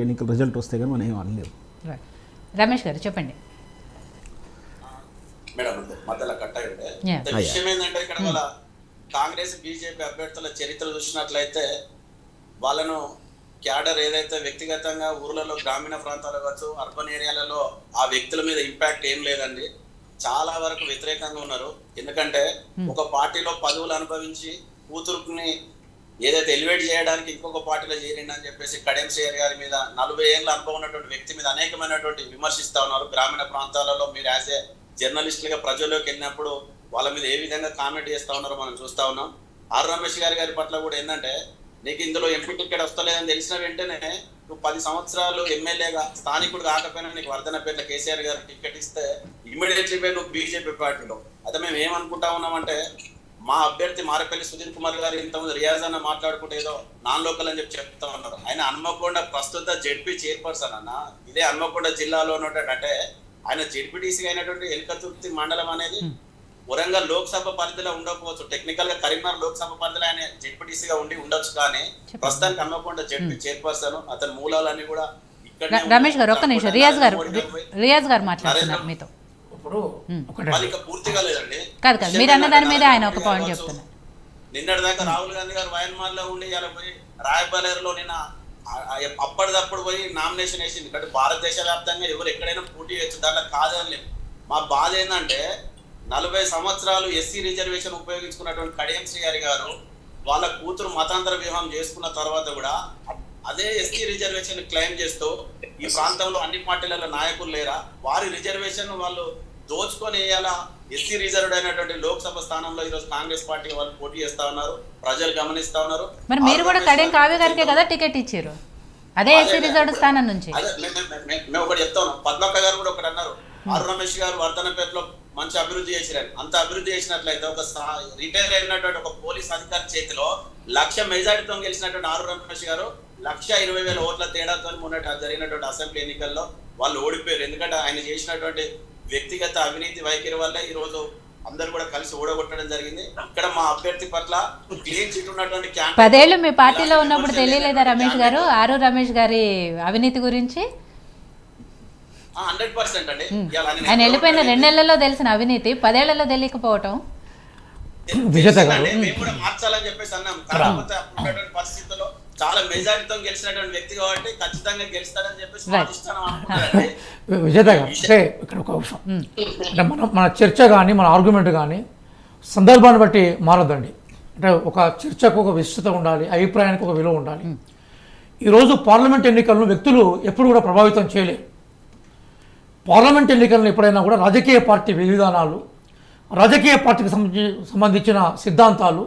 ఎన్నికల రిజల్ట్ వస్తే కానీ మనం ఏం అనలేము. రమేష్ గారు చెప్పండి. మేడం మధ్యలో కట్ అయి ఉండే విషయం ఏంటంటే ఇక్కడ వాళ్ళ కాంగ్రెస్ బీజేపీ అభ్యర్థుల చరిత్ర చూసినట్లయితే వాళ్ళను క్యాడర్ ఏదైతే వ్యక్తిగతంగా ఊర్లలో గ్రామీణ ప్రాంతాలు కావచ్చు అర్బన్ ఏరియాలలో ఆ వ్యక్తుల మీద ఇంపాక్ట్ ఏం లేదండి. చాలా వరకు వ్యతిరేకంగా ఉన్నారు. ఎందుకంటే ఒక పార్టీలో పదవులు అనుభవించి కూతురుని ఏదైతే ఎలివేట్ చేయడానికి ఇంకొక పార్టీలో చేరిండని చెప్పేసి కడెం శ్రేయర్ గారి మీద 40 ఏళ్ళ అనుభవం ఉన్నటువంటి వ్యక్తి మీద అనేకమైనటువంటి విమర్శిస్తా ఉన్నారు. గ్రామీణ ప్రాంతాలలో మీరు యాజ్ ఏ జర్నలిస్టులుగా ప్రజల్లోకి వెళ్ళినప్పుడు వాళ్ళ మీద ఏ విధంగా కామెంట్ చేస్తా ఉన్నారో మనం చూస్తా ఉన్నాం. ఆర్ రమేష్ గారి పట్ల కూడా ఏంటంటే నీకు ఇందులో ఎంపీ టికెట్ వస్తలేదని తెలిసిన వెంటనే నువ్వు 10 సంవత్సరాలు ఎమ్మెల్యేగా స్థానికుడు కాకపోయినా నీకు వర్ధనపేట కేసీఆర్ గారు టికెట్ ఇస్తే ఇమ్మీడియట్లీ పోయి నువ్వు బీజేపీ పార్టీలో అయితే మేము ఏమనుకుంటా ఉన్నామంటే మా అభ్యర్థి మారపల్లి సుధీర్ కుమార్ గారు ఇంతకుముందు రియాజ్ అన్న మాట్లాడుకుంటే ఏదో నాన్ లోకల్ అని చెప్పి చెప్తా ఉన్నారు. ఆయన హన్మకొండ ప్రస్తుత జెడ్పీ చైర్పర్సన్ అన్న. ఇదే హన్మకొండ జిల్లాలో ఉన్నటువంటి ఆయన జెడ్పీటీసీ అయినటువంటి ఎల్కతుర్తి మండలం అనేది వరంగల్ లోక్సభ పరిధిలో ఉండకపోవచ్చు. టెక్నికల్ గా కరీంనగర్ లోక్సభ పరిధిలో ఆయన జెడ్పీటీసీగా ఉండి ఉండొచ్చు. కానీ ప్రస్తుతానికి హన్మకొండ జెడ్పీ చైర్పర్సన్ అతని మూలాలన్నీ కూడా ఇక్కడ. రమేష్ గారు ఒక్క నిమిషం, రియాజ్ గారు మాట్లాడుతున్నారు మీతో. పూర్తిగా లేదండి కాదు కాదు మీరు అన్న దాని మీద ఆయన ఒక పాయింట్ చెప్తున్నారు. నిన్నటి దాకా రాహుల్ గాంధీ గారు వయన్మార్ లో ఉండి ఇలా పోయి రాయబరేలీలో నిన్న అప్పటిదప్పుడు పోయి నామినేషన్ వేసింది. కాబట్టి భారతదేశ వ్యాప్తంగా ఎవరు ఎక్కడైనా పోటీ చేయొచ్చు, దాంట్లో కాదని లేదు. మా బాధ ఏంటంటే 40 సంవత్సరాలు ఎస్సీ రిజర్వేషన్ ఉపయోగించుకున్నటువంటి కడియం శ్రీహరి గారు వాళ్ళ కూతురు మతాంతర వివాహం చేసుకున్న తర్వాత కూడా అదే ఎస్సీ రిజర్వేషన్ క్లెయిమ్ చేస్తూ ఈ ప్రాంతంలో అన్ని పార్టీల నాయకులు లేరా, వారి రిజర్వేషన్ వాళ్ళు దోచుకొని వేయాలా. ఎస్సీ రిజర్వ్డ్ అయినటువంటి లోక్సభ స్థానంలో ఈరోజు కాంగ్రెస్ పార్టీ వాళ్ళు పోటీ చేస్తా ఉన్నారు, ప్రజలు గమనిస్తా ఉన్నారు. మరి మీరు కూడా కడియం కావ్య గారికే కదా టికెట్ ఇచ్చారు, అదే ఎస్సీ రిజర్వ్డ్ స్థానం నుంచి. మేము ఒకటి చెప్తా ఉన్నాం. పద్మక్క గారు కూడా ఒకటి అన్నారు, ఆర్ రమేష్ గారు వర్ధనపేటలో మంచి అభివృద్ధి చేసిరని. అంత అభివృద్ధి చేసినట్లయితే ఒక రిటైర్ అయినటువంటి ఒక పోలీస్ అధికారి చేతిలో 1,00,000 మెజారిటీతో గెలిచినటువంటి ఆర్ రమేష్ గారు 1,20,000 ఓట్ల తేడాతో మొన్న జరిగినటువంటి అసెంబ్లీ ఎన్నికల్లో వాళ్ళు ఓడిపోయారు. ఎందుకంటే ఆయన చేసినటువంటి వ్యక్తిగత అవినీతి వైఖరి వల్ల ఈ రోజు అందరు కూడా కలిసి ఓడగొట్టడం జరిగింది. ఇక్కడ మా అభ్యర్థి పట్ల క్లీన్ చిట్ ఉన్నటువంటి 10 ఏళ్ళు మీ పార్టీలో ఉన్నప్పుడు తెలియలేదా రమేష్ గారు ఆరు రమేష్ గారి అవినీతి గురించి? 100% అండి. ఆయన వెళ్ళిపోయిన 2 నెలల్లో తెలిసిన అవినీతి 10 ఏళ్లలో తెలియకపోవటం మేము కూడా మార్చాలని చెప్పేసి అన్నాం. కాకపోతే అప్పుడు పరిస్థితుల్లో చాలా మెజారిటీతో గెలిచినటువంటి వ్యక్తి కాబట్టి ఖచ్చితంగా గెలుస్తాడని చెప్పేసి విజేత గారు. అంటే ఇక్కడ ఒక విషయం అంటే మన చర్చ కానీ మన ఆర్గ్యుమెంట్ కానీ సందర్భాన్ని బట్టి మారద్దండి. అంటే ఒక చర్చకు ఒక విస్తృత ఉండాలి, అభిప్రాయానికి ఒక విలువ ఉండాలి. ఈరోజు పార్లమెంట్ ఎన్నికలను వ్యక్తులు ఎప్పుడు కూడా ప్రభావితం చేయలేరు. పార్లమెంట్ ఎన్నికలను ఎప్పుడైనా కూడా రాజకీయ పార్టీ విధానాలు, రాజకీయ పార్టీకి సంబంధించిన సిద్ధాంతాలు,